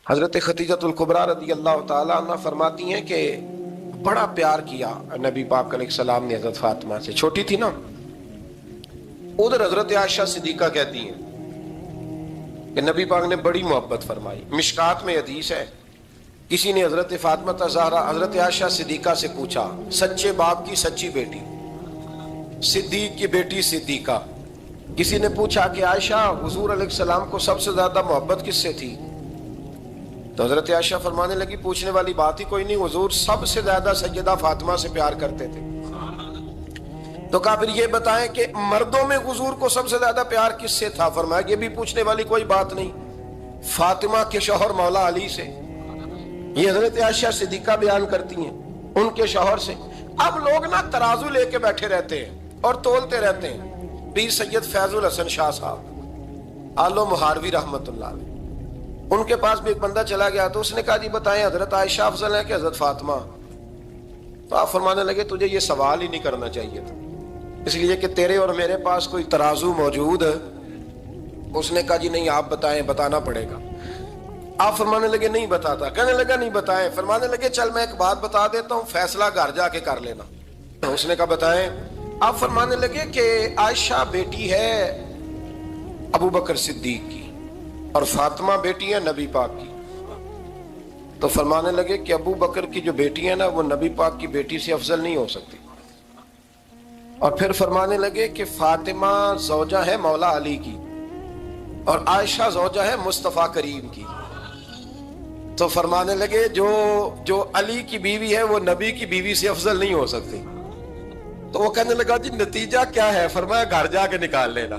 حضرت خدیجہ الکبریٰ رضی اللہ تعالیٰ عنہ فرماتی ہیں کہ بڑا پیار کیا نبی پاک علیہ السلام نے حضرت فاطمہ سے، چھوٹی تھی نا۔ ادھر حضرت عائشہ صدیقہ کہتی ہیں کہ نبی پاک نے بڑی محبت فرمائی۔ مشکات میں حدیث ہے، کسی نے حضرت فاطمہ زہرا حضرت عائشہ صدیقہ سے پوچھا، سچے باپ کی سچی بیٹی، صدیق کی بیٹی صدیقہ، کسی نے پوچھا کہ عائشہ حضور علیہ السلام کو سب سے زیادہ محبت کس سے تھی؟ تو حضرت عائشہ فرمانے لگی پوچھنے والی بات ہی کوئی نہیں، حضور سب سے زیادہ سیدہ فاطمہ سے پیار کرتے تھے۔ تو کہا پھر یہ بتائیں کہ مردوں میں حضور کو سب سے زیادہ پیار کس سے تھا؟ فرمایا یہ بھی پوچھنے والی کوئی بات نہیں، فاطمہ کے شوہر مولا علی سے۔ یہ حضرت عائشہ صدیقہ بیان کرتی ہیں ان کے شوہر سے۔ اب لوگ نا ترازو لے کے بیٹھے رہتے ہیں اور تولتے رہتے ہیں۔ پیر سید فیض الحسن شاہ صاحب آلو مہاروی رحمت اللہ علیہ، ان کے پاس بھی ایک بندہ چلا گیا تو اس نے کہا جی بتائیں حضرت عائشہ افضل ہے کہ حضرت فاطمہ؟ تو آپ فرمانے لگے تجھے یہ سوال ہی نہیں کرنا چاہیے تھا، اس لیے کہ تیرے اور میرے پاس کوئی ترازو موجود ہے۔ اس نے کہا جی نہیں آپ بتائیں، بتانا پڑے گا۔ آپ فرمانے لگے نہیں بتاتا، کہنے لگا نہیں بتائیں، فرمانے لگے چل میں ایک بات بتا دیتا ہوں، فیصلہ گھر جا کے کر لینا۔ اس نے کہا بتائیں۔ آپ فرمانے لگے کہ عائشہ بیٹی ہے ابو بکر صدیق کی اور فاطمہ بیٹی ہے نبی پاک کی۔ تو فرمانے لگے کہ ابو بکر کی جو بیٹی ہے نا وہ نبی پاک کی بیٹی سے افضل نہیں ہو سکتی۔ اور پھر فرمانے لگے کہ فاطمہ زوجہ ہے مولا علی کی اور عائشہ زوجہ ہے مصطفیٰ کریم کی۔ تو فرمانے لگے جو علی کی بیوی ہے وہ نبی کی بیوی سے افضل نہیں ہو سکتی۔ تو وہ کہنے لگا جی نتیجہ کیا ہے؟ فرمایا گھر جا کے نکال لینا،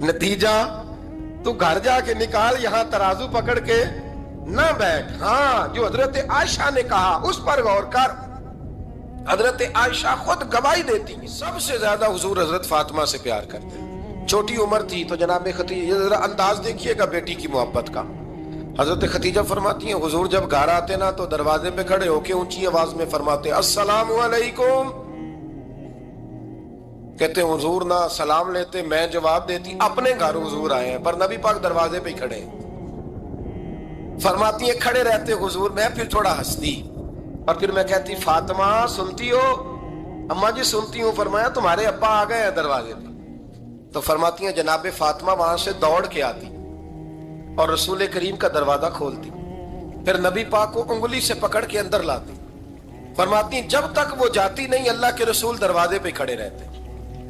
نتیجہ تو گھر جا کے نکال، یہاں ترازو پکڑ کے نہ بیٹھ۔ ہاں جو حضرت عائشہ نے کہا اس پر غور کر، حضرت عائشہ خود گواہی دیتی سب سے زیادہ حضور حضرت فاطمہ سے پیار کرتے، چھوٹی عمر تھی۔ تو جناب خدیجہ ذرا انداز دیکھیے گا بیٹی کی محبت کا۔ حضرت خدیجہ فرماتی ہیں حضور جب گھر آتے نا تو دروازے پہ کھڑے ہو کے اونچی آواز میں فرماتے السلام علیکم، کہتے ہیں حضور نہ سلام لیتے میں جواب دیتی، اپنے گھر حضور آئے ہیں پر نبی پاک دروازے پہ ہی کھڑے ہیں۔ فرماتی ہیں کھڑے رہتے حضور، میں پھر تھوڑا ہنستی اور پھر میں کہتی فاطمہ سنتی ہو؟ اماں جی سنتی ہوں۔ فرمایا تمہارے ابا آ گئے ہیں دروازے پہ۔ تو فرماتی ہیں جناب فاطمہ وہاں سے دوڑ کے آتی اور رسول کریم کا دروازہ کھولتی، پھر نبی پاک کو انگلی سے پکڑ کے اندر لاتی۔ فرماتی ہیں جب تک وہ جاتی نہیں اللہ کے رسول دروازے پہ کھڑے رہتے،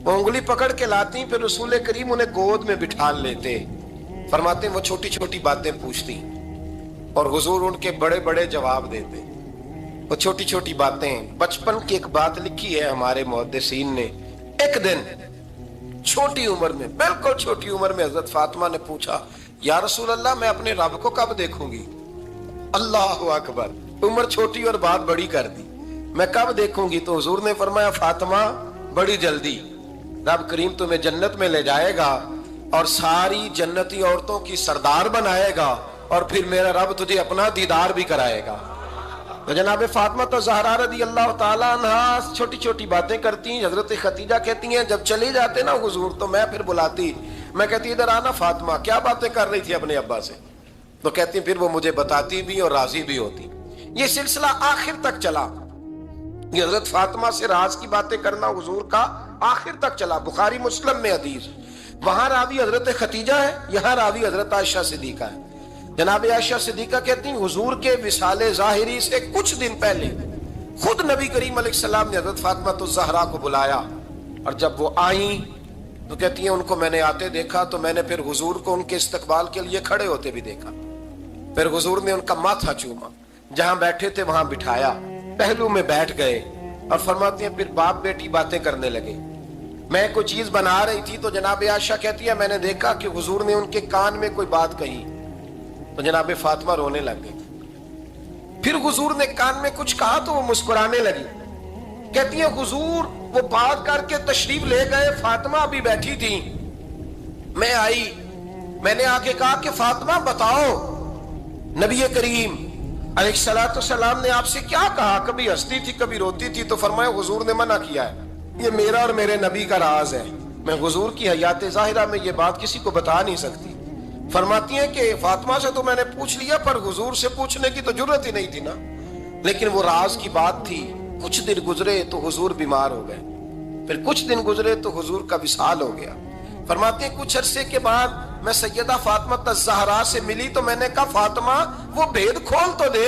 وہ انگلی پکڑ کے لاتی، پھر رسول کریم انہیں گود میں بٹھا لیتے۔ فرماتے ہیں وہ چھوٹی چھوٹی باتیں پوچھتی اور حضور ان کے بڑے بڑے جواب دیتے۔ وہ چھوٹی چھوٹی باتیں، بچپن کی ایک بات لکھی ہے ہمارے محدثین نے، ایک دن چھوٹی عمر میں، بالکل چھوٹی عمر میں حضرت فاطمہ نے پوچھا یا رسول اللہ میں اپنے رب کو کب دیکھوں گی؟ اللہ اکبر، عمر چھوٹی اور بات بڑی کر دی، میں کب دیکھوں گی؟ تو حضور نے فرمایا فاطمہ بڑی جلدی، رب کریم تمہیں جنت میں لے جائے گا اور ساری جنتی عورتوں کی سردار بنائے گا اور پھر میرا رب تجھے اپنا دیدار بھی کرائے گا۔ تو جناب فاطمہ زہرا رضی اللہ تعالیٰ عنہ چھوٹی چھوٹی باتیں کرتی ہیں۔ حضرت خدیجہ کہتی ہیں جب چلی جاتے نا حضور تو میں پھر بلاتی، میں کہتی ادھر آنا فاطمہ، کیا باتیں کر رہی تھی اپنے ابا سے؟ تو کہتی پھر وہ مجھے بتاتی بھی اور راضی بھی ہوتی۔ یہ سلسلہ آخر تک چلا، یہ حضرت فاطمہ سے راز کی باتیں کرنا حضور کا آخر تک چلا۔ بخاری مسلم میں حدیث، وہاں راوی حضرت خدیجہ ہے، یہاں راوی حضرت عائشہ صدیقہ ہے۔ جناب عائشہ صدیقہ کہتی ہیں حضور کے وصال ظاہری سے کچھ دن پہلے خود نبی کریم علیہ السلام نے حضرت فاطمہ الزہرا کو بلایا، اور جب وہ آئیں تو کہتی ہیں ان کو میں نے آتے دیکھا تو میں نے پھر حضور کو ان کے استقبال کے لیے کھڑے ہوتے بھی دیکھا، پھر حضور نے ان کا ماتھا چوما، جہاں بیٹھے تھے وہاں بٹھایا، پہلو میں بیٹھ گئے اور فرماتی ہیں پھر باپ بیٹی باتیں کرنے لگے۔ میں کوئی چیز بنا رہی تھی تو جناب عائشہ کہتی ہے میں نے دیکھا کہ حضور نے ان کے کان میں کوئی بات کہی تو جناب فاطمہ رونے لگ گئی، پھر حضور نے کان میں کچھ کہا تو وہ مسکرانے لگی۔ کہتی ہے حضور وہ بات کر کے تشریف لے گئے، فاطمہ ابھی بیٹھی تھی، میں آئی، میں نے آ کے کہا کہ فاطمہ بتاؤ نبی کریم علیہ الصلوۃ والسلام نے آپ سے کیا کہا؟ کبھی ہنستی تھی کبھی روتی تھی۔ تو فرمایا حضور نے منع کیا ہے، یہ میرا اور میرے نبی کا راز ہے، میں حضور کی حیات ظاہرہ میں یہ بات کسی کو بتا نہیں سکتی، فرماتی ہیں کہ فاطمہ سے تو میں نے پوچھ لیا پر حضور سے پوچھنے کی تو جرت ہی نہیں تھی نا، لیکن وہ راز کی بات تھی۔ کچھ دن گزرے تو حضور بیمار ہو گئے، پھر کچھ دن گزرے تو حضور کا وصال ہو گیا۔ فرماتے ہیں کچھ عرصے کے بعد میں سیدہ فاطمہ الزہرا سے ملی تو میں نے کہا فاطمہ وہ بھید کھول تو دے،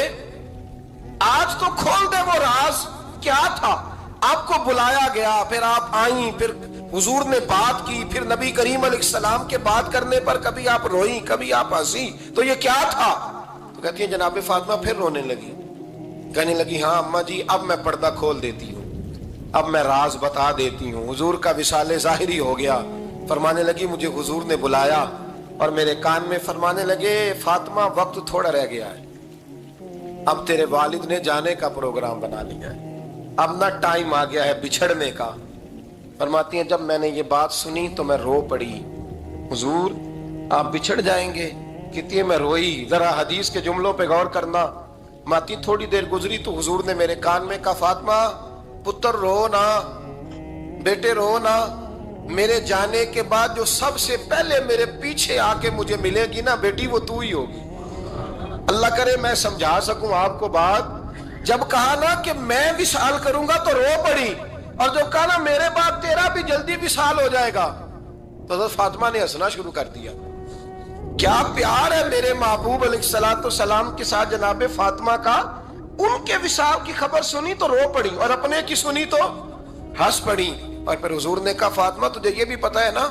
آج تو کھول دے وہ راز کیا تھا۔ آپ کو بلایا گیا، پھر آپ آئیں، پھر حضور نے بات کی، پھر نبی کریم علیہ السلام کے بات کرنے پر کبھی آپ روئیں کبھی آپ ہنسی، تو یہ کیا تھا؟ تو کہتی ہیں جناب فاطمہ پھر رونے لگی، کہنے لگی ہاں اماں جی اب میں پردہ کھول دیتی ہوں، اب میں راز بتا دیتی ہوں۔ حضور کا وصال ظاہری ہو گیا۔ فرمانے لگی مجھے حضور نے بلایا اور میرے کان میں فرمانے لگے فاطمہ وقت تھوڑا رہ گیا ہے، اب تیرے والد نے جانے کا پروگرام بنا لیا ہے، اب نہ ٹائم آ گیا ہے بچھڑنے کا۔ فرماتی ہیں جب میں نے یہ بات سنی تو میں رو پڑی، حضور آپ بچھڑ جائیں گے؟ کہتی ہے میں روئی۔ ذرا حدیث کے جملوں پہ غور کرنا۔ ماتی تھوڑی دیر گزری تو حضور نے میرے کان میں کہا فاطمہ پتر رو نہ، بیٹے رو نہ، میرے جانے کے بعد جو سب سے پہلے میرے پیچھے آ کے مجھے ملے گی نا بیٹی وہ تو ہی ہوگی۔ اللہ کرے میں سمجھا سکوں آپ کو بات۔ جب کہا نا کہ میں وصال کروں گا تو رو پڑی، اور جو کہا نا میرے بعد تیرا بھی جلدی وصال ہو جائے گا تو حضرت فاطمہ نے ہنسنا شروع کر دیا۔ کیا پیار ہے میرے محبوب علیہ السلام کے ساتھ جناب فاطمہ کا۔ ان کے وصال کی خبر سنی تو رو پڑی اور اپنے کی سنی تو ہنس پڑی۔ اور پھر حضور نے کہا فاطمہ تجھے یہ بھی پتا ہے نا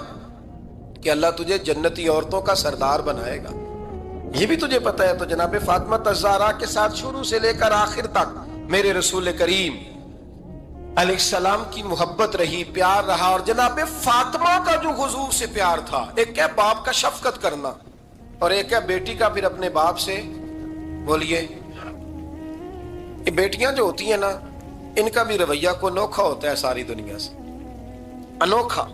کہ اللہ تجھے جنتی عورتوں کا سردار بنائے گا، یہ بھی تجھے پتا ہے؟ تو جناب فاطمہ الزہرا کے ساتھ شروع سے لے کر آخر تک میرے رسول کریم علیہ السلام کی محبت رہی، پیار رہا۔ اور جناب فاطمہ کا جو حضور سے پیار تھا، ایک ہے باپ کا شفقت کرنا اور ایک ہے بیٹی کا پھر اپنے باپ سے، بولیے یہ بیٹیاں جو ہوتی ہیں نا ان کا بھی رویہ کو انوکھا ہوتا ہے ساری دنیا سے، انوکھا۔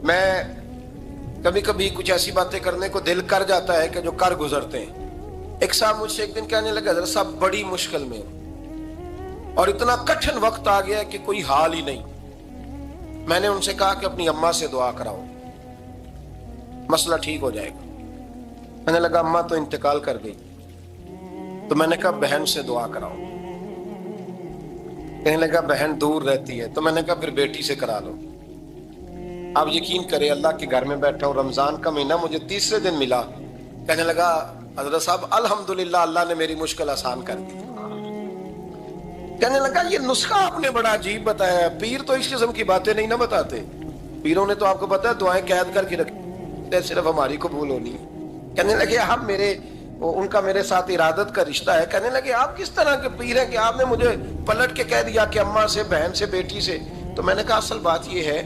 میں کبھی کبھی کچھ ایسی باتیں کرنے کو دل کر جاتا ہے کہ جو کر گزرتے ہیں۔ ایک صاحب مجھ سے ایک دن کہنے لگا حضرت صاحب بڑی مشکل میں ہوں اور اتنا کٹھن وقت آ گیا کہ کوئی حال ہی نہیں۔ میں نے ان سے کہا کہ اپنی اماں سے دعا کراؤ، مسئلہ ٹھیک ہو جائے گا۔ میں نے لگا اماں تو انتقال کر گئی، تو میں نے کہا بہن سے دعا کراؤ۔ کہنے لگا بہن دور رہتی ہے، تو میں نے کہا پھر بیٹی سے کرا لو۔ آپ یقین کریں اللہ کے گھر میں بیٹھا ہوں، رمضان کا مہینہ مجھے تیسرے دن ملا، کہنے لگا حضرت صاحب الحمدللہ اللہ نے میری مشکل آسان کر دی۔ کہنے لگا یہ نسخہ آپ نے بڑا عجیب بتایا، پیر تو اس قسم کی باتیں نہیں نہ بتاتے، پیروں نے تو آپ کو پتا ہے دعائیں قید کر کے رکھی صرف ہماری قبول ہونی ہے۔ کہنے لگے آپ ان کا میرے ساتھ ارادت کا رشتہ ہے۔ کہنے لگے آپ کس طرح کے پیر ہیں کہ آپ نے مجھے پلٹ کے کہہ دیا کہ اماں سے، بہن سے، بیٹی سے؟ تو میں نے کہا اصل بات یہ ہے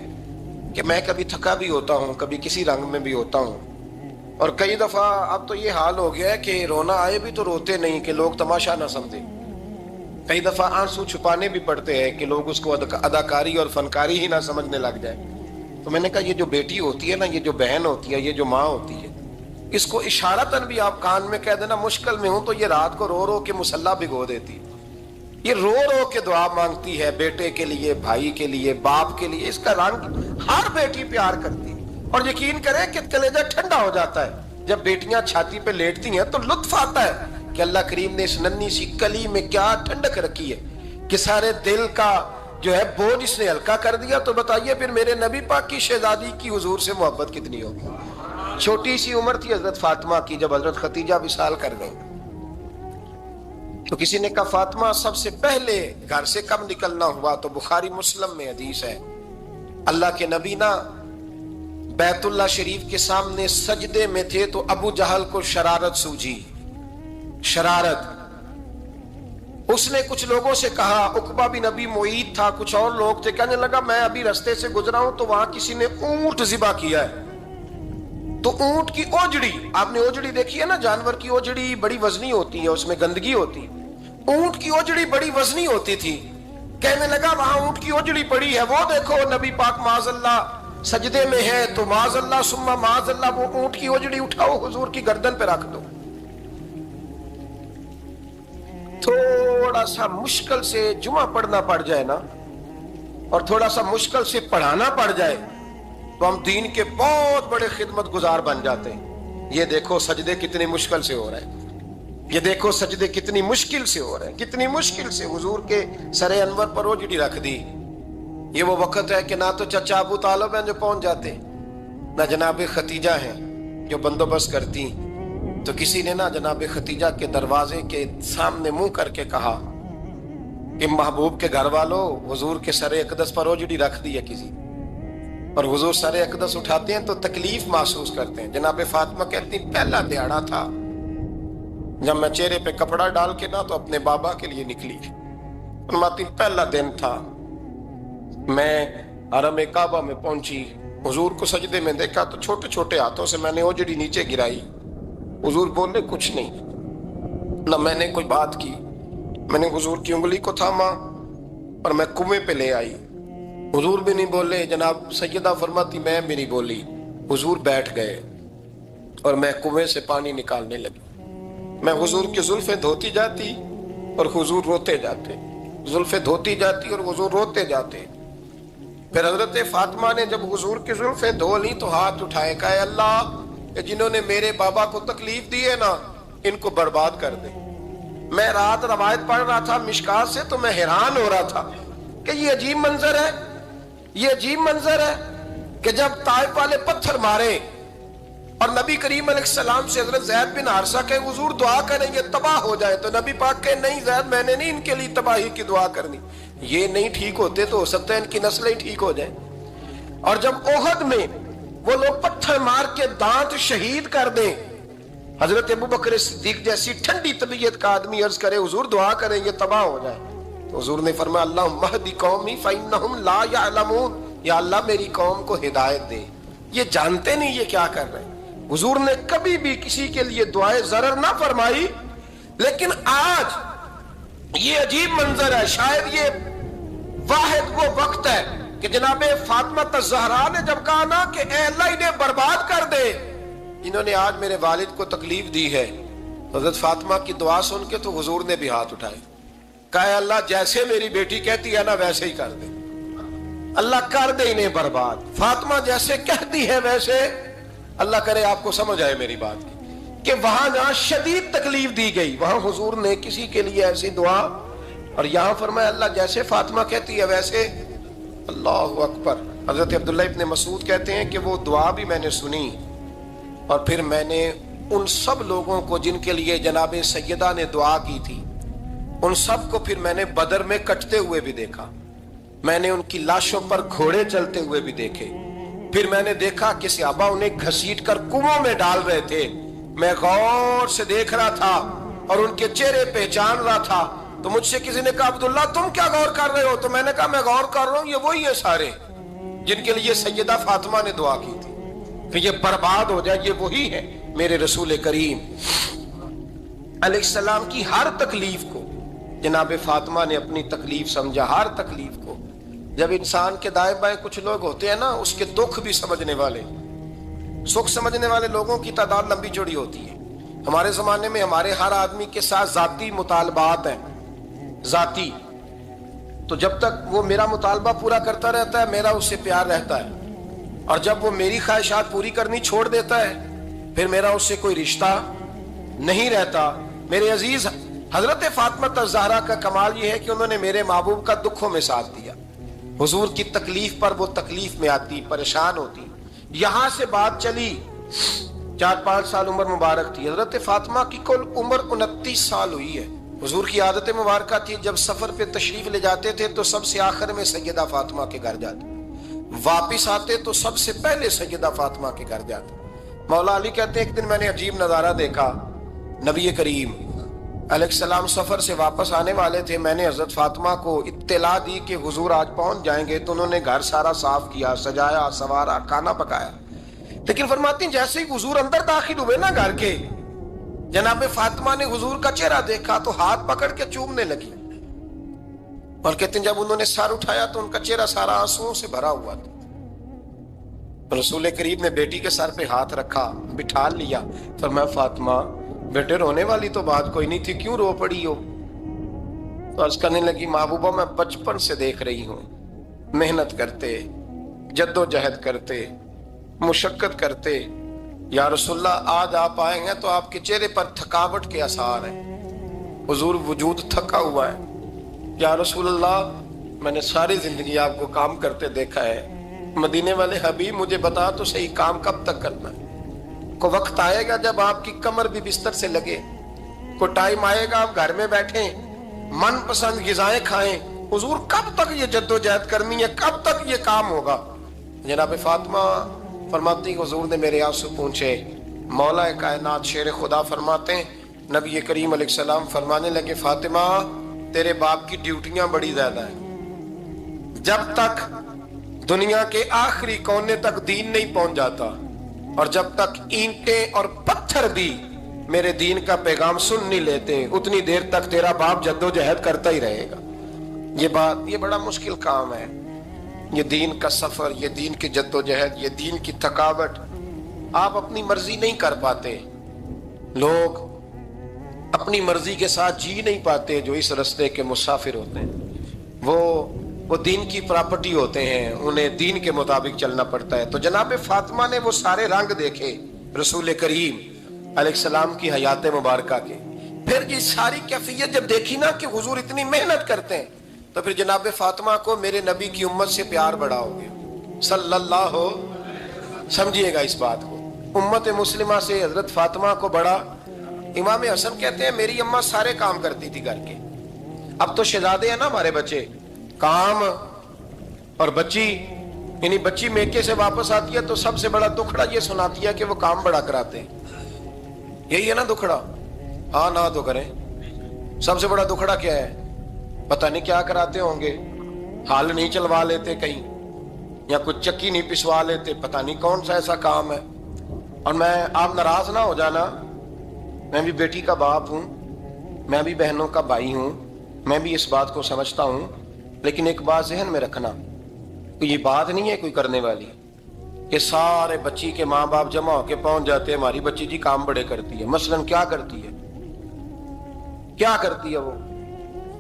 کہ میں کبھی تھکا بھی ہوتا ہوں، کبھی کسی رنگ میں بھی ہوتا ہوں، اور کئی دفعہ اب تو یہ حال ہو گیا ہے کہ رونا آئے بھی تو روتے نہیں کہ لوگ تماشا نہ سمجھیں، کئی دفعہ آنسو چھپانے بھی پڑتے ہیں کہ لوگ اس کو اداکاری اور فنکاری ہی نہ سمجھنے لگ جائے۔ تو میں نے کہا یہ جو بیٹی ہوتی ہے نا، یہ جو بہن ہوتی ہے، یہ جو ماں ہوتی ہے، اس کو اشارتاً بھی آپ کان میں کہہ دینا مشکل میں ہوں تو یہ رات کو رو رو کے مصلی بھگو دیتی، یہ رو رو کے دعا مانگتی ہے بیٹے کے لیے، بھائی کے لیے، باپ کے لیے۔ اس کا رنگ ہر بیٹی پیار کرتی ہے، اور یقین کریں کہ کلیجہ ٹھنڈا ہو جاتا ہے جب بیٹیاں چھاتی پہ لیٹتی ہیں تو لطف آتا ہے کہ اللہ کریم نے اس ننھی سی کلی میں کیا ٹھنڈک رکھی ہے کہ سارے دل کا جو ہے بوجھ اس نے ہلکا کر دیا۔ تو بتائیے پھر میرے نبی پاک کی شہزادی کی حضور سے محبت کتنی ہوگی۔ چھوٹی سی عمر تھی حضرت فاطمہ کی جب حضرت خدیجہ وصال کر گئی، تو کسی نے کہا فاطمہ سب سے پہلے گھر سے کب نکلنا ہوا؟ تو بخاری مسلم میں حدیث ہے، اللہ کے نبی نا بیت اللہ شریف کے سامنے سجدے میں تھے تو ابو جہل کو شرارت سوجی، شرارت۔ اس نے کچھ لوگوں سے کہا، عقبہ بن نبی معید تھا، کچھ اور لوگ تھے، کہنے لگا میں ابھی رستے سے گزرا ہوں تو وہاں کسی نے اونٹ ذبح کیا ہے، تو اونٹ کی اوجڑی، آپ نے اوجڑی دیکھی ہے نا، جانور کی اوجڑی بڑی وزنی ہوتی ہے، اس میں گندگی ہوتی، اونٹ کی اوجڑی بڑی وزنی ہوتی تھی۔ کہنے لگا وہاں اونٹ کی اوجڑی پڑی ہے، وہ دیکھو نبی پاک معاذ اللہ سجدے میں ہے، تو معاذ اللہ ثم معاذ اللہ وہ اونٹ کی اوجڑی اٹھاؤ حضور کی گردن پہ رکھ دو۔ تھوڑا سا مشکل سے جمعہ پڑھنا پڑ جائے نا، اور تھوڑا سا مشکل سے پڑھانا پڑ جائے تو ہم دین کے بہت بڑے خدمت گزار بن جاتے ہیں۔ یہ دیکھو سجدے کتنی مشکل سے ہو رہے ہیں، یہ دیکھو سجدے کتنی مشکل سے ہو رہے ہیں، کتنی مشکل سے حضور کے سر انور پر روجڑی رکھ دی۔ یہ وہ وقت ہے کہ نہ تو چچا ابو طالب ہیں جو پہنچ جاتے، نہ جناب ختیجہ ہیں جو بندوبست کرتی، تو کسی نے نہ جناب ختیجہ کے دروازے کے سامنے منہ کر کے کہا کہ محبوب کے گھر والوں حضور کے سر اقدس پر روجڑی رکھ دی ہے کسی، اور حضور سر اقدس اٹھاتے ہیں تو تکلیف محسوس کرتے ہیں۔ جناب فاطمہ کہتی پہلا دیہڑا تھا جب میں چہرے پہ کپڑا ڈال کے نہ تو اپنے بابا کے لیے نکلی، فرماتی پہلا دن تھا، میں حرم کعبہ میں پہنچی، حضور کو سجدے میں دیکھا تو چھوٹے چھوٹے ہاتھوں سے میں نے اوجڑی نیچے گرائی، حضور بولے کچھ نہیں، نہ میں نے کوئی بات کی، میں نے حضور کی انگلی کو تھاما اور میں کنویں پہ لے آئی، حضور بھی نہیں بولے، جناب سیدہ فرماتی میں بھی نہیں بولی، حضور بیٹھ گئے اور میں کنویں سے پانی نکالنے لگی، میں حضور کی زلفیں دھوتی جاتی اور حضور روتے جاتے، زلفیں دھوتی جاتی اور حضور روتے جاتے۔ پھر حضرت فاطمہ نے جب حضور کی زلفیں دھو لی تو ہاتھ اٹھائے، کہا اے اللہ جنہوں نے میرے بابا کو تکلیف دی ہے نا ان کو برباد کر دے۔ میں رات روایت پڑھ رہا تھا مشکات سے تو میں حیران ہو رہا تھا کہ یہ عجیب منظر ہے، یہ عجیب منظر ہے کہ جب طائف والے پتھر مارے اور نبی کریم علیہ السلام سے حضرت زید بن حارثہ کہ حضور دعا کریں یہ تباہ ہو جائے، تو نبی پاک کہ نہیں زید میں نے نہیں ان کے لیے تباہی کی دعا کرنی، یہ نہیں ٹھیک ہوتے تو ہو سکتا ہے ان کی نسلیں ٹھیک ہو جائیں۔ اور جب احد میں وہ لوگ پتھر مار کے دانت شہید کر دیں، حضرت ابوبکر صدیق جیسی ٹھنڈی طبیعت کا آدمی عرض کرے حضور دعا کریں یہ تباہ ہو جائے، تو حضور نے فرمایا اللہم اہد قومی فإنہم لا یعلمون، یا اللہ میری قوم کو ہدایت دے، یہ جانتے نہیں یہ کیا کر رہے ہیں۔ حضور نے کبھی بھی کسی کے لیے دعائے ضرر نہ فرمائی، لیکن آج یہ عجیب منظر ہے، شاید یہ واحد وہ وقت ہے کہ جناب فاطمہ الزہرا نے جب کہا نا کہ اے اللہ انہیں برباد کر دے انہوں نے آج میرے والد کو تکلیف دی ہے، حضرت فاطمہ کی دعا سن کے تو حضور نے بھی ہاتھ اٹھائے، کہا اے اللہ جیسے میری بیٹی کہتی ہے نا ویسے ہی کر دے، اللہ کر دے انہیں برباد، فاطمہ جیسے کہتی ہے ویسے، اللہ کرے آپ کو سمجھ آئے میری بات کی کہ وہاں جہاں شدید تکلیف دی گئی وہاں حضور نے کسی کے لیے ایسی دعا، اور یہاں فرمایا اللہ جیسے فاطمہ کہتی ہے ویسے، اللہ اکبر۔ حضرت عبداللہ ابن مسعود کہتے ہیں کہ وہ دعا بھی میں نے سنی اور پھر میں نے ان سب لوگوں کو جن کے لیے جناب سیدہ نے دعا کی تھی ان سب کو پھر میں نے بدر میں کٹتے ہوئے بھی دیکھا، میں نے ان کی لاشوں پر گھوڑے چلتے ہوئے بھی دیکھے، پھر میں نے دیکھا کہ صحابہ انہیں گھسیٹ کر کنووں میں ڈال رہے تھے، میں غور سے دیکھ رہا تھا اور ان کے چہرے پہچان رہا تھا، تو مجھ سے کسی نے کہا عبداللہ تم کیا غور کر رہے ہو؟ تو میں نے کہا میں غور کر رہا ہوں یہ وہی ہیں سارے جن کے لیے سیدہ فاطمہ نے دعا کی تھی کہ یہ برباد ہو جائے، یہ وہی ہے میرے رسول کریم علیہ السلام کی ہر تکلیف کو جناب فاطمہ نے اپنی تکلیف سمجھا، ہر تکلیف کو۔ جب انسان کے دائیں بائیں کچھ لوگ ہوتے ہیں نا اس کے دکھ بھی سمجھنے والے، سکھ سمجھنے والے لوگوں کی تعداد لمبی چوڑی ہوتی ہے۔ ہمارے زمانے میں ہمارے ہر آدمی کے ساتھ ذاتی مطالبات ہیں، ذاتی، تو جب تک وہ میرا مطالبہ پورا کرتا رہتا ہے میرا اس سے پیار رہتا ہے، اور جب وہ میری خواہشات پوری کرنی چھوڑ دیتا ہے پھر میرا اس سے کوئی رشتہ نہیں رہتا۔ میرے عزیز حضرت فاطمہ الزہرا کا کمال یہ ہے کہ انہوں نے میرے محبوب کا دکھوں میں ساتھ دیا، حضور کی تکلیف پر وہ تکلیف میں آتی، پریشان ہوتی۔ یہاں سے بات چلی 4-5 سال عمر مبارک تھی، حضرت فاطمہ کی کل عمر 29 سال ہوئی ہے۔ حضور کی عادت مبارکہ تھی جب سفر پہ تشریف لے جاتے تھے تو سب سے آخر میں سیدہ فاطمہ کے گھر جاتے، واپس آتے تو سب سے پہلے سیدہ فاطمہ کے گھر جاتے۔ مولا علی کہتے ہیں ایک دن میں نے عجیب نظارہ دیکھا، نبی کریم علیہ السلام سفر سے واپس آنے والے تھے، میں نے حضرت فاطمہ کو اطلاع دی کہ حضور آج پہنچ جائیں گے، تو انہوں نے گھر سارا صاف کیا، سجایا، سوارا، کھانا پکایا، لیکن فرماتی ہیں جیسے ہی حضور اندر داخل ہوئے نا گھر کے، جناب فاطمہ نے حضور کا چہرہ دیکھا تو ہاتھ پکڑ کے چومنے لگی، اور کہتے ہیں جب انہوں نے سر اٹھایا تو ان کا چہرہ سارا آنسوؤں سے بھرا ہوا تھا۔ رسول کریم نے بیٹی کے سر پہ ہاتھ رکھا، بٹھا لیا، فرمایا فاطمہ بیٹے رونے والی تو بات کوئی نہیں تھی، کیوں رو پڑی ہو؟ تو عرض کرنے لگی محبوبہ میں بچپن سے دیکھ رہی ہوں محنت کرتے، جد و جہد کرتے، مشقت کرتے، یا رسول اللہ آج آپ آئے ہیں تو آپ کے چہرے پر تھکاوٹ کے آثار ہیں، حضور وجود تھکا ہوا ہے۔ یا رسول اللہ میں نے ساری زندگی آپ کو کام کرتے دیکھا ہے، مدینے والے حبیب مجھے بتا تو صحیح کام کب تک کرنا ہے؟ کوئی وقت آئے گا جب آپ کی کمر بھی بستر سے لگے، کوئی ٹائم آئے گا آپ گھر میں بیٹھیں من پسند غذائیں کھائیں، حضور کب تک یہ جد و جہد کرنی ہے، کب تک یہ کام ہوگا؟ جناب فاطمہ فرماتی حضور نے میرے آنسو پوچھے۔ مولا کائنات شیر خدا فرماتے ہیں نبی کریم علیہ السلام فرمانے لگے فاطمہ تیرے باپ کی ڈیوٹیاں بڑی زیادہ ہیں، جب تک دنیا کے آخری کونے تک دین نہیں پہنچ جاتا اور جب تک اینٹیں اور پتھر بھی میرے دین کا پیغام سن نہیں لیتے اتنی دیر تک تیرا باپ جد و جہد کرتا ہی رہے گا۔ یہ بڑا مشکل کام ہے، یہ دین کا سفر، یہ دین کی جد و جہد، یہ دین کی تھکاوٹ آپ اپنی مرضی نہیں کر پاتے۔ لوگ اپنی مرضی کے ساتھ جی نہیں پاتے جو اس رستے کے مسافر ہوتے ہیں، وہ دین کی پراپرٹی ہوتے ہیں، انہیں دین کے مطابق چلنا پڑتا ہے۔ تو جناب فاطمہ نے وہ سارے رنگ دیکھے رسول کریم علیہ السلام کی حیات مبارکہ کے، پھر یہ ساری کیفیت جب دیکھی نا کہ حضور اتنی محنت کرتے ہیں تو پھر جناب فاطمہ کو میرے نبی کی امت سے پیار بڑا ہو گیا صلی اللہ ہو۔ سمجھیے گا اس بات کو، امت مسلمہ سے حضرت فاطمہ کو بڑا۔ امام حسن کہتے ہیں میری اماں سارے کام کرتی تھی گھر کے، اب تو شہزادے ہیں نا ہمارے بچے، کام اور بچی، یعنی بچی میکے سے واپس آتی ہے تو سب سے بڑا دکھڑا یہ سناتی ہے کہ وہ کام بڑا کراتے ہیں، یہی ہے نا دکھڑا؟ ہاں نہ تو کریں، سب سے بڑا دکھڑا کیا ہے؟ پتہ نہیں کیا کراتے ہوں گے، ہال نہیں چلوا لیتے کہیں یا کچھ چکی نہیں پسوا لیتے، پتہ نہیں کون سا ایسا کام ہے۔ اور آپ ناراض نہ ہو جانا، میں بھی بیٹی کا باپ ہوں، میں بھی بہنوں کا بھائی ہوں، میں بھی اس بات کو سمجھتا ہوں، لیکن ایک بات ذہن میں رکھنا، یہ بات نہیں ہے کوئی کرنے والی کہ سارے بچی کے ماں باپ جمع ہو کے پہنچ جاتے ہیں ہماری بچی جی کام بڑے کرتی ہے۔ مثلاً کیا کرتی ہے؟ کیا کرتی ہے وہ؟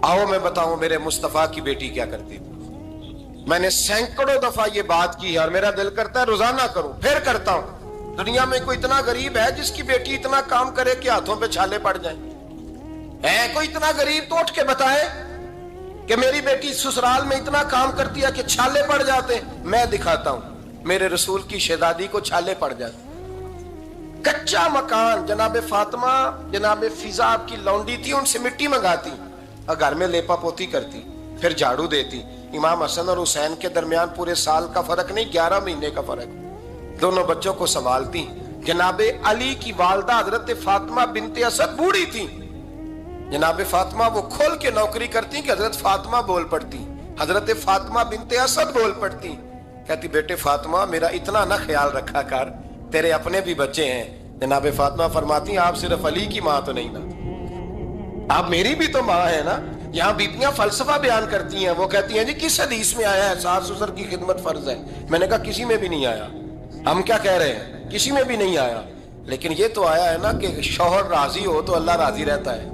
آؤ میں بتاؤں میرے مصطفیٰ کی بیٹی کیا کرتی تھی۔ میں نے سینکڑوں دفعہ یہ بات کی ہے اور میرا دل کرتا ہے روزانہ کروں، پھر کرتا ہوں۔ دنیا میں کوئی اتنا غریب ہے جس کی بیٹی اتنا کام کرے کہ ہاتھوں پہ چھالے پڑ جائیں؟ ہے کوئی اتنا غریب تو اٹھ کے بتائے کہ میری بیٹی سسرال میں اتنا کام کرتی ہے کہ چھالے پڑ جاتے ہیں؟ میں دکھاتا ہوں، میرے رسول کی شہزادی کو چھالے پڑ جاتے۔ کچا مکان، جناب فاطمہ جناب فضا آپ کی لونڈی تھی، ان سے مٹی منگاتی اور گھر میں لیپا پوتی کرتی، پھر جھاڑو دیتی۔ امام حسن اور حسین کے درمیان پورے سال کا فرق نہیں، 11 مہینے کا فرق، دونوں بچوں کو سنبھالتی۔ جناب علی کی والدہ حضرت فاطمہ بنت اسد بوڑھی تھی، جناب فاطمہ وہ کھول کے نوکری کرتی کہ حضرت فاطمہ بول پڑتی، حضرت فاطمہ بنت اسد بول پڑتی، کہتی بیٹے فاطمہ میرا اتنا نہ خیال رکھا کر، تیرے اپنے بھی بچے ہیں۔ جناب فاطمہ فرماتی آپ صرف علی کی ماں تو نہیں نا، آپ میری بھی تو ماں ہے نا۔ یہاں بیٹیاں فلسفہ بیان کرتی ہیں، وہ کہتی ہیں جی کس حدیث میں آیا ہے ساس سسر کی خدمت فرض ہے؟ میں نے کہا کسی میں بھی نہیں آیا۔ ہم کیا کہہ رہے ہیں؟ کسی میں بھی نہیں آیا، لیکن یہ تو آیا ہے نا کہ شوہر راضی ہو تو اللہ راضی رہتا ہے۔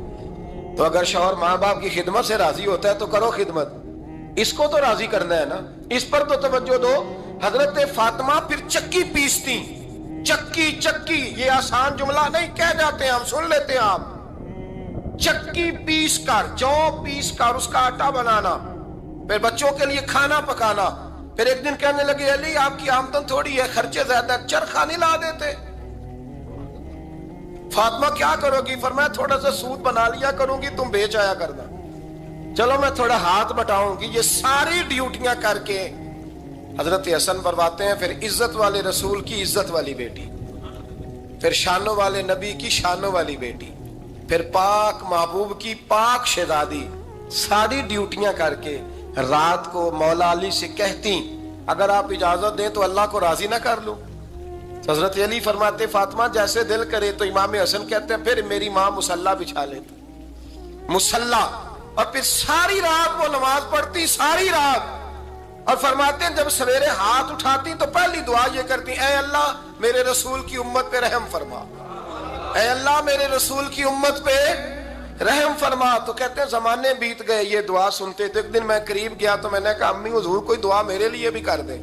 تو اگر شوہر ماں باپ کی خدمت سے راضی ہوتا ہے تو کرو خدمت، اس کو تو راضی کرنا ہے نا، اس پر تو توجہ دو۔ حضرت فاطمہ پھر چکی پیستی، چکی یہ آسان جملہ نہیں، کہہ جاتے ہیں ہم، سن لیتے ہیں آپ۔ چکی پیس کر، جو پیس کر اس کا آٹا بنانا، پھر بچوں کے لیے کھانا پکانا۔ پھر ایک دن کہنے لگے علی آپ کی آمدن تھوڑی ہے، خرچے زیادہ، چرخہ نہیں لا دیتے؟ فاطمہ کیا کرو گی؟ فرمایا تھوڑا سا سود بنا لیا کروں گی، تم بیچ آیا کرنا، چلو میں تھوڑا ہاتھ بٹاؤں گی۔ یہ ساری ڈیوٹیاں کر کے حضرت حسن برواتے ہیں، پھر عزت والے رسول کی عزت والی بیٹی، پھر شانوں والے نبی کی شانوں والی بیٹی، پھر پاک محبوب کی پاک شہزادی، ساری ڈیوٹیاں کر کے رات کو مولا علی سے کہتی اگر آپ اجازت دیں تو اللہ کو راضی نہ کر لوں؟ حضرت علی فرماتے فاطمہ جیسے دل کرے۔ تو امام حسن کہتے ہیں پھر میری ماں مصلی بچھا لیتی، مصلی، اور پھر ساری رات وہ نماز پڑھتی، ساری رات، اور فرماتے ہیں جب سویرے ہاتھ اٹھاتی تو پہلی دعا یہ کرتی اے اللہ میرے رسول کی امت پہ رحم فرما، اے اللہ میرے رسول کی امت پہ رحم فرما۔ تو کہتے ہیں زمانے بیت گئے یہ دعا سنتے، تو ایک دن میں قریب گیا تو میں نے کہا امی حضور کوئی دعا میرے لیے بھی کر دے۔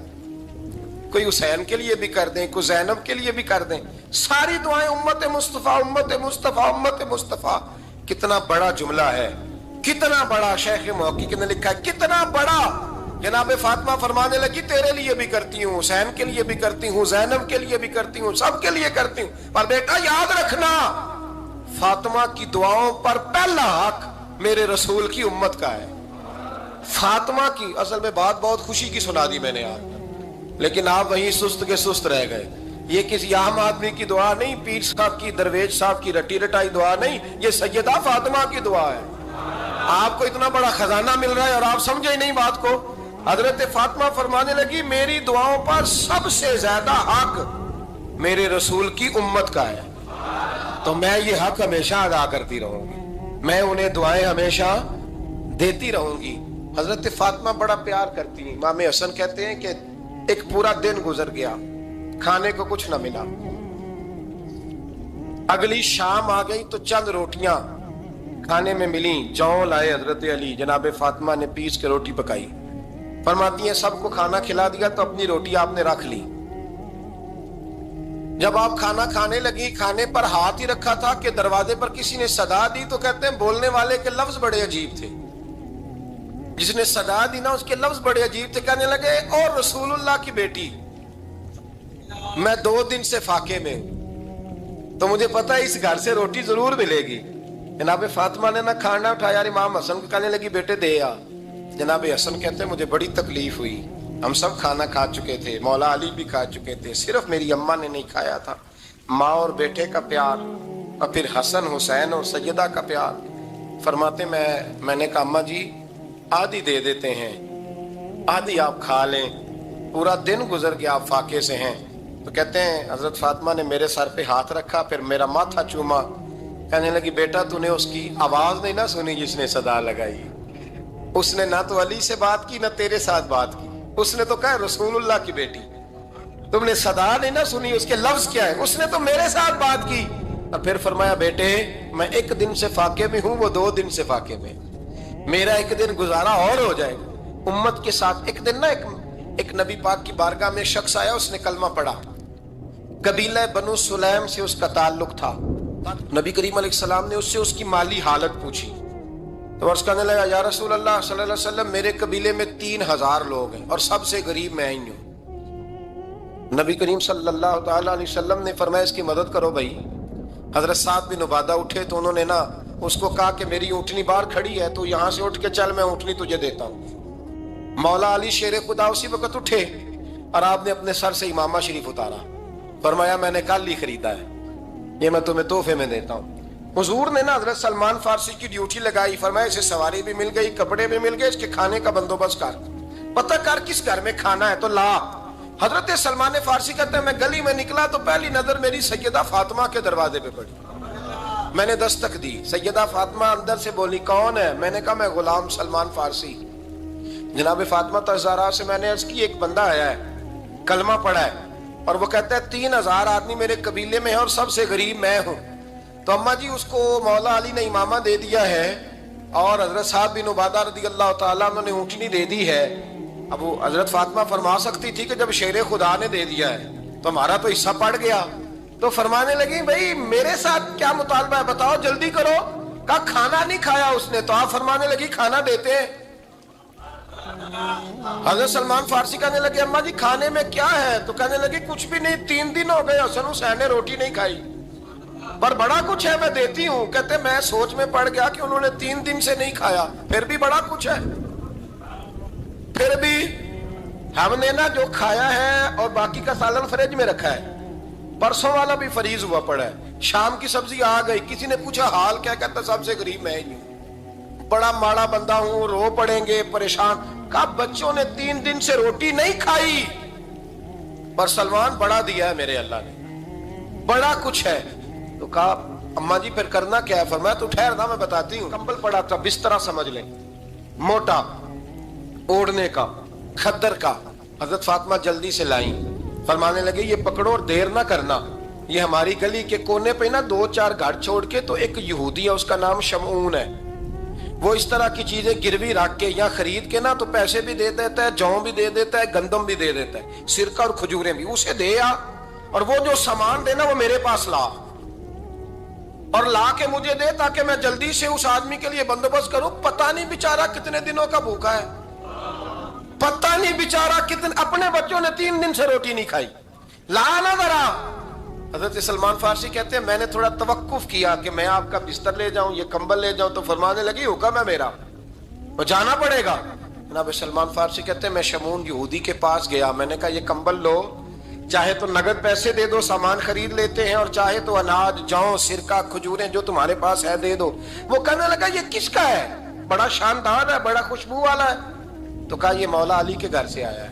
کوئی حسین کے لیے بھی کر دیں, کوئی زینب کے لیے بھی کر دیں. ساری دعائیں امت مصطفیٰ امت مصطفیٰ امت مصطفیٰ. کتنا بڑا جملہ ہے, کتنا بڑا. شیخ محقق نے لکھا ہے کتنا بڑا. جناب فاطمہ فرمانے لگی تیرے لیے بھی کرتی ہوں, حسین کے لیے بھی کرتی ہوں, زینب کے لیے بھی کرتی ہوں, سب کے لیے کرتی ہوں. پر بیٹا یاد رکھنا, فاطمہ کی دعاؤں پر پہلا حق میرے رسول کی امت کا ہے. فاطمہ کی اصل میں بات بہت خوشی کی سنا دی میں نے آج, لیکن آپ وہیں سست کے سست رہ گئے. یہ کسی عام آدمی کی دعا نہیں, پیر صاحب کی, درویش صاحب کی رٹی رٹائی دعا نہیں, یہ سیدہ فاطمہ کی دعا ہے. آپ کو اتنا بڑا خزانہ مل رہا ہے اور آپ سمجھے ہی نہیں بات کو. حضرت فاطمہ فرمانے لگی میری دعاؤں پر سب سے زیادہ حق میرے رسول کی امت کا ہے, تو میں یہ حق ہمیشہ ادا کرتی رہوں گی, میں انہیں دعائیں ہمیشہ دیتی رہوں گی. حضرت فاطمہ بڑا پیار کرتی ہیں. امام حسن کہتے ہیں کہ ایک پورا دن گزر گیا, کھانے کو کچھ نہ ملا. اگلی شام آ گئی تو چند روٹیاں کھانے میں ملیں. جوں لائے حضرت علی, جناب فاطمہ نے پیس کے روٹی پکائی. فرماتی ہیں سب کو کھانا کھلا دیا تو اپنی روٹی آپ نے رکھ لی. جب آپ کھانا کھانے لگی, کھانے پر ہاتھ ہی رکھا تھا کہ دروازے پر کسی نے صدا دی. تو کہتے ہیں بولنے والے کے لفظ بڑے عجیب تھے, جس نے صدا دی نا اس کے لفظ بڑے عجیب تھے. کہنے لگے اور رسول اللہ کی بیٹی, میں 2 دن سے فاقے میں ہوں, تو مجھے پتا ہے اس گھر سے روٹی ضرور ملے گی. جناب فاطمہ نے نہ کھانا اٹھایا. امام حسن کو کہنے لگی بیٹے دے آ. جناب حسن کہتے ہیں مجھے بڑی تکلیف ہوئی, ہم سب کھانا کھا چکے تھے, مولا علی بھی کھا چکے تھے, صرف میری اماں نے نہیں کھایا تھا. ماں اور بیٹے کا پیار, اور پھر حسن حسین اور سیدہ کا پیار. فرماتے میں نے کہا اماں جی آدھی دے دیتے ہیں, آدھی آپ کھا لیں, پورا دن گزر گیا آپ فاقے سے ہیں. تو کہتے ہیں حضرت فاطمہ نے میرے سر پہ ہاتھ رکھا, پھر میرا ماتھا چوما. کہنے لگی بیٹا تو نے اس کی آواز نہیں نہ سنی جس نے صدا لگائی. اس نے نہ تو علی سے بات کی نہ تیرے ساتھ بات کی, اس نے تو کہا رسول اللہ کی بیٹی. تم نے صدا نہیں نہ سنی, اس کے لفظ کیا ہے, اس نے تو میرے ساتھ بات کی. اور پھر فرمایا بیٹے میں 1 دن سے فاقے میں ہوں, وہ 2 دن سے فاقے میں, میرا 1 دن گزارا اور ہو جائے گا امت کے ساتھ. ایک دن نا ایک نبی پاک کی بارگاہ میں شخص آیا, اس نے کلمہ پڑھا. قبیلہ بنو سلیم سے اس کا تعلق تھا. نبی کریم علیہ السلام نے اس سے اس کی مالی حالت پوچھی. تو عرض کرنے لگا یا رسول اللہ صلی اللہ علیہ وسلم میرے قبیلے میں 3000 لوگ ہیں اور سب سے غریب میں ہی ہوں. نبی کریم صلی اللہ تعالی علیہ وسلم نے فرمایا اس کی مدد کرو بھائی. حضرت سعد بن عبادہ اٹھے تو انہوں نے نا اس کو کہا کہ میری اونٹنی باہر کھڑی ہے, تو یہاں سے اٹھ کے چل, میں اونٹنی تجھے دیتا ہوں. مولا علی شیر خدا اسی وقت اٹھے اور آپ نے اپنے سر سے امامہ شریف اتارا. فرمایا میں نے کل ہی خریدا ہے, یہ میں تمہیں تحفے میں دیتا ہوں. حضور نے نا حضرت سلمان فارسی کی ڈیوٹی لگائی. فرمایا اسے سواری بھی مل گئی, کپڑے بھی مل گئے, اس کے کھانے کا بندوبست کر, پتہ کر کس گھر میں کھانا ہے تو لا. حضرت سلمان فارسی کہتے ہیں میں گلی میں نکلا تو پہلی نظر میری سیدہ فاطمہ کے دروازے پہ پڑی. میں نے دستک دی, سیدہ فاطمہ اندر سے بولی کون ہے؟ میں نے کہا میں غلام سلمان فارسی. جناب فاطمہ تزہرا سے میں نے عرض کی ایک بندہ آیا ہے, کلمہ پڑھا ہے, اور وہ کہتا ہے 3000 آدمی میرے قبیلے میں ہے اور سب سے غریب میں ہوں. تو اماں جی اس کو مولا علی نے امامہ دے دیا ہے اور حضرت صاحب بن عبادہ رضی اللہ تعالیٰ عنہ نے اونٹنی دے دی ہے. اب وہ حضرت فاطمہ فرما سکتی تھی کہ جب شیر خدا نے دے دیا ہے تو ہمارا تو حصہ پڑ گیا. تو فرمانے لگی بھئی میرے ساتھ کیا مطالبہ ہے بتاؤ, جلدی کرو. کہا کھانا نہیں کھایا اس نے. تو آپ فرمانے لگی کھانا دیتے ہیں. حضرت سلمان فارسی کہنے لگے اماں جی کھانے میں کیا ہے؟ تو کہنے لگی کچھ بھی نہیں, 3 دن ہو گئے حسن حسین نے روٹی نہیں کھائی, پر بڑا کچھ ہے میں دیتی ہوں. کہتے میں سوچ میں پڑ گیا کہ انہوں نے 3 دن سے نہیں کھایا, پھر بھی بڑا کچھ ہے. پھر بھی ہم نے نا جو کھایا ہے اور باقی کا سالن فریج میں رکھا ہے, پرسوں والا بھی فریز ہوا پڑا ہے. شام کی سبزی آ گئی, کسی نے پوچھا حال کیا؟ کہتا سب سے غریب میں ہی ہوں, بڑا ماڑا بندہ ہوں, رو پڑیں گے, پریشان. کہا بچوں نے 3 دن سے روٹی نہیں کھائی, پر سلمان بڑا دیا ہے میرے اللہ نے, بڑا کچھ ہے. تو کہا اماں جی پھر کرنا کیا ہے؟ فرمایا تو ٹھہر نا میں بتاتی ہوں. کمبل پڑا تھا, بسترا سمجھ لیں, موٹا اوڑھنے کا, کھدر کا. حضرت فاطمہ جلدی سے لائیں. فرمانے لگے یہ پکڑو اور دیر نہ کرنا. یہ ہماری گلی کے کونے پہ نا 2-4 گھر چھوڑ کے تو ایک یہودی ہے, اس کا نام شمعون ہے. وہ اس طرح کی چیزیں گروی رکھ کے یا خرید کے نا تو پیسے بھی دے دیتا ہے، جوں بھی دے دیتا ہے، گندم بھی دے دیتا ہے، سرکہ اور کھجوریں بھی، اسے دے آ اور وہ جو سامان دینا وہ میرے پاس لا اور لا کے مجھے دے تاکہ میں جلدی سے اس آدمی کے لیے بندوبست کروں. پتہ نہیں بیچارہ کتنے دنوں کا بھوکا ہے، پتہ نہیں بیچارہ کتنے، اپنے بچوں نے 3 دن سے روٹی نہیں کھائی، لا نہ ذرا. حضرت سلمان فارسی کہتے ہیں میں نے تھوڑا توقف کیا کہ میں آپ کا بستر لے جاؤں، یہ کمبل لے جاؤں، تو فرمانے لگی حکم ہے میرا، وہ جانا پڑے گا. جناب سلمان فارسی کہتے ہیں میں شمون یہودی کے پاس گیا، میں نے کہا یہ کمبل لو، چاہے تو نگد پیسے دے دو، سامان خرید لیتے ہیں، اور چاہے تو اناج، جوں، سرکہ، کھجوریں جو تمہارے پاس ہے دے دو. وہ کہنے لگا یہ کس کا ہے؟ بڑا شاندار ہے، بڑا خوشبو والا ہے. تو کہا یہ مولا علی کے گھر سے آیا ہے،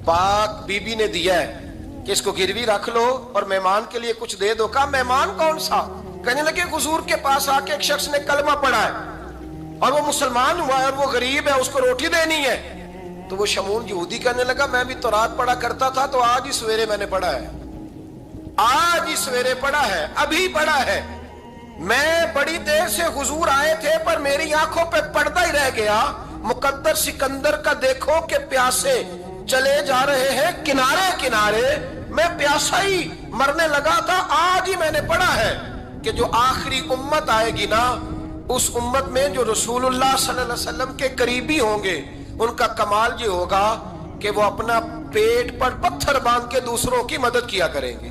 پاک بی بی نے دیا ہے کہ اس کو گروی رکھ لو اور مہمان کے لیے کچھ دے دو. کہا مہمان کون سا؟ کہنے لگے حضور کے پاس آ کے ایک شخص نے کلمہ پڑھا ہے اور وہ مسلمان ہوا ہے اور وہ غریب ہے، اس کو روٹی دینی ہے. تو وہ شمون یہودی کہنے لگا میں بھی تورات پڑھا کرتا تھا، تو آج ہی سویرے میں نے پڑھا ہے، آج ہی سویرے پڑھا ہے، ابھی پڑھا ہے. میں بڑی دیر سے حضور آئے تھے پر میری آنکھوں پہ پردہ ہی رہ گیا. مقدر سکندر کا دیکھو کہ پیاسے چلے جا رہے ہیں کنارے کنارے، میں پیاسا ہی مرنے لگا تھا. آج ہی میں نے پڑھا ہے کہ جو آخری امت آئے گی نا، اس امت میں جو رسول اللہ صلی اللہ علیہ وسلم کے قریبی ہوں گے، ان کا کمال یہ ہوگا کہ وہ اپنا پیٹ پر پتھر باندھ کے دوسروں کی مدد کیا کریں گے.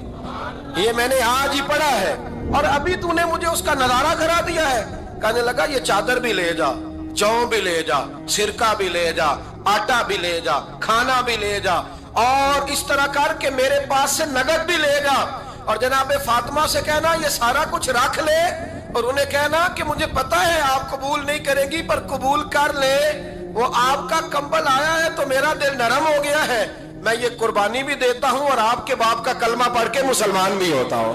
یہ میں نے آج ہی پڑھا ہے اور ابھی تو نے مجھے اس کا نظارہ کرا دیا ہے. کہنے لگا یہ چادر بھی لے جا، جوں بھی لے جا، سرکہ بھی لے جا، آٹا بھی لے جا، کھانا بھی لے جا، اور اس طرح کر کے میرے پاس سے نگد بھی لے جا. اور جناب فاطمہ سے کہنا یہ سارا کچھ رکھ لے، اور انہیں کہنا کہ مجھے پتا ہے آپ قبول نہیں کریں گی پر قبول کر لے، وہ آپ کا کمبل آیا ہے تو میرا دل نرم ہو گیا ہے، میں یہ قربانی بھی دیتا ہوں اور آپ کے باپ کا کلمہ پڑھ کے مسلمان بھی ہوتا ہوں.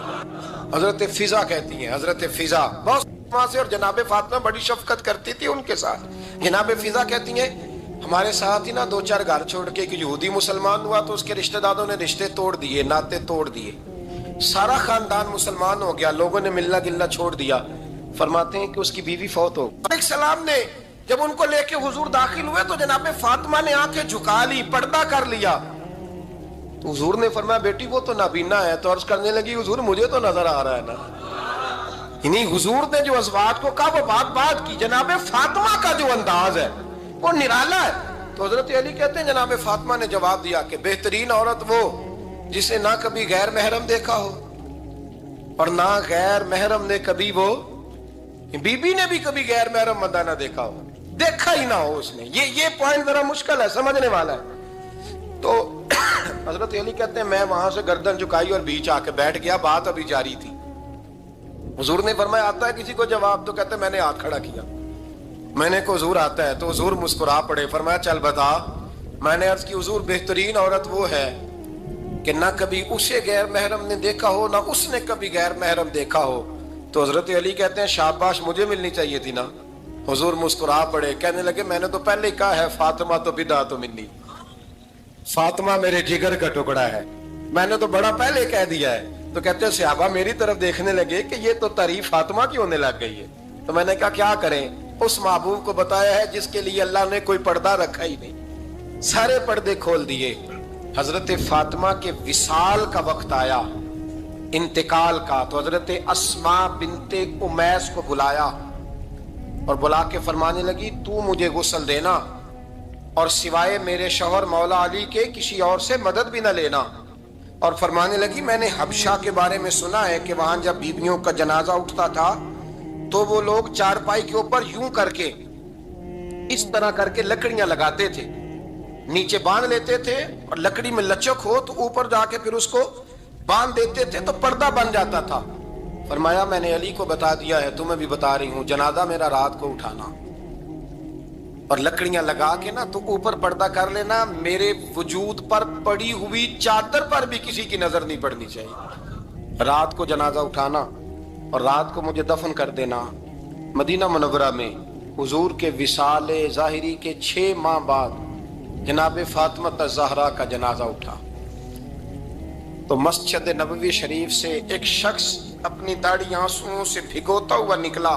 حضرت فضا کہتی ہیں، حضرت فضا بہت سے، اور جناب فاطمہ بڑی شفقت کرتی تھی ان کے ساتھ. جناب فضا کہتی ہیں ہمارے ساتھ ہی نا 2-4 گھر چھوڑ کے ایک یہودی مسلمان ہوا تو اس کے رشتہ داروں نے رشتے توڑ دیے، ناطے توڑ دیے، سارا خاندان مسلمان ہو گیا، لوگوں نے ملنا گلنا چھوڑ دیا. فرماتے ہیں کہ اس کی بیوی فوت ہو گئی. السلام نے جب ان کو لے کے حضور داخل ہوئے تو جناب فاطمہ نے آنکھیں جھکا لی، پردہ کر لیا. تو حضور نے فرمایا بیٹی وہ تو نابینا ہے. تو عرض کرنے لگی حضور مجھے تو نظر آ رہا ہے نا. یعنی حضور نے جو ازواج کو کہا وہ بات کی. جناب فاطمہ کا جو انداز ہے وہ نرالا ہے. تو حضرت علی کہتے ہیں جناب فاطمہ نے جواب دیا کہ بہترین عورت وہ جسے نہ کبھی غیر محرم دیکھا ہو اور نہ غیر محرم نے کبھی، وہ بی بی نے بھی کبھی غیر محرم بندہ نہ دیکھا ہو، دیکھا ہی نہ ہو اس نے. یہ پوائنٹ ذرا مشکل ہے، سمجھنے والا ہے. تو حضرت علی کہتے ہیں میں وہاں سے گردن جھکائی اور بیچ آ کے بیٹھ گیا، بات ابھی جاری تھی. حضور نے فرمایا آتا ہے کسی کو جواب؟ تو کہتے ہیں میں نے ہاتھ کھڑا کیا، میں نے کو حضور آتا ہے. تو حضور مسکرا پڑے، فرمایا چل بتا. میں نے عرض کی حضور بہترین عورت وہ ہے کہ نہ کبھی اسے غیر محرم نے دیکھا ہو نہ اس نے کبھی غیر محرم دیکھا ہو. تو حضرت علی کہتے ہیں شاباش مجھے ملنی چاہیے تھی نا. حضور مسکرا پڑے، کہنے لگے میں نے تو پہلے ہی کہا ہے فاطمہ تو بدا تو منی، فاطمہ میرے جگر کا ٹکڑا ہے، میں نے تو بڑا پہلے کہہ دیا ہے. تو کہتے ہیں صحابہ میری طرف دیکھنے لگے کہ یہ تو تعریف فاطمہ کی ہونے لگ گئی ہے. تو میں نے کہا کیا کریں؟ اس محبوب کو بتایا ہے جس کے لیے اللہ نے کوئی پردہ رکھا ہی نہیں، سارے پردے کھول دیے. حضرت فاطمہ کے وصال کا وقت آیا، انتقال کا. تو حضرت اسماء بنت امیس کو بلایا اور بلا کے فرمانے لگی تو مجھے غسل دینا اور سوائے میرے شوہر مولا علی کے کسی اور سے مدد بھی نہ لینا. اور فرمانے لگی میں نے حبشہ کے بارے میں سنا ہے کہ وہاں جب بیویوں کا جنازہ اٹھتا تھا تو وہ لوگ چارپائی کے اوپر یوں کر کے اس طرح کر کے لکڑیاں لگاتے تھے، نیچے باندھ لیتے تھے اور لکڑی میں لچک ہو تو اوپر جا کے پھر اس کو باندھ دیتے تھے تو پردہ بن جاتا تھا. فرمایا میں نے علی کو بتا دیا ہے، تمہیں بھی بتا رہی ہوں، جنازہ میرا رات کو اٹھانا اور لکڑیاں لگا کے نا تو اوپر پردہ کر لینا، میرے وجود پر پڑی ہوئی چادر پر بھی کسی کی نظر نہیں پڑنی چاہیے. رات کو جنازہ اٹھانا اور رات کو مجھے دفن کر دینا. مدینہ منورہ میں حضور کے وصال ظاہری کے 6 ماہ بعد جناب فاطمہ الزہرا کا جنازہ اٹھا تو مسجد نبوی شریف سے ایک شخص اپنی داڑھی آنسوؤں سے بھگوتا ہوا نکلا.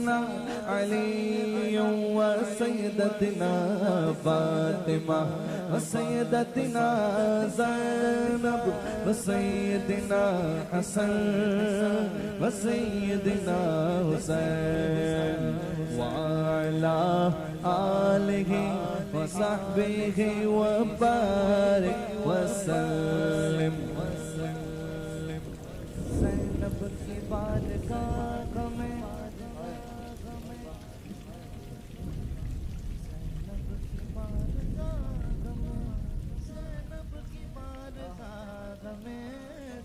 سيدنا علي وسيدتنا فاطمة وسيدتنا زينب وسيدنا حسن وسيدنا حسين وعلى آله وصحبه وبارك وسلم زینب کی بارگاہ میں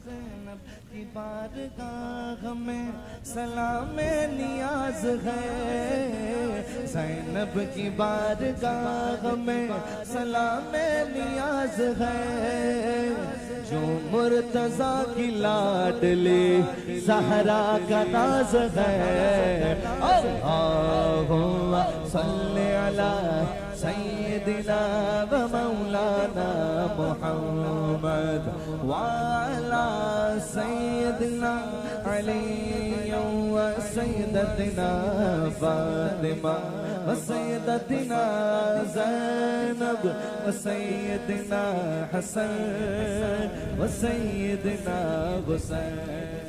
زینب کی بارگاہ میں سلام نیاز ہے زینب کی بارگاہ میں سلام نیاز ہے جو مرتضیٰ کی لاڈلی زہرا کا ناز ہے اللہم صلی علی سیدنا و مولانا محمد وعلی سیدنا علی و سیدتنا فاطمہ و سیدتنا زینب و سیدنا حسن و سیدنا حسین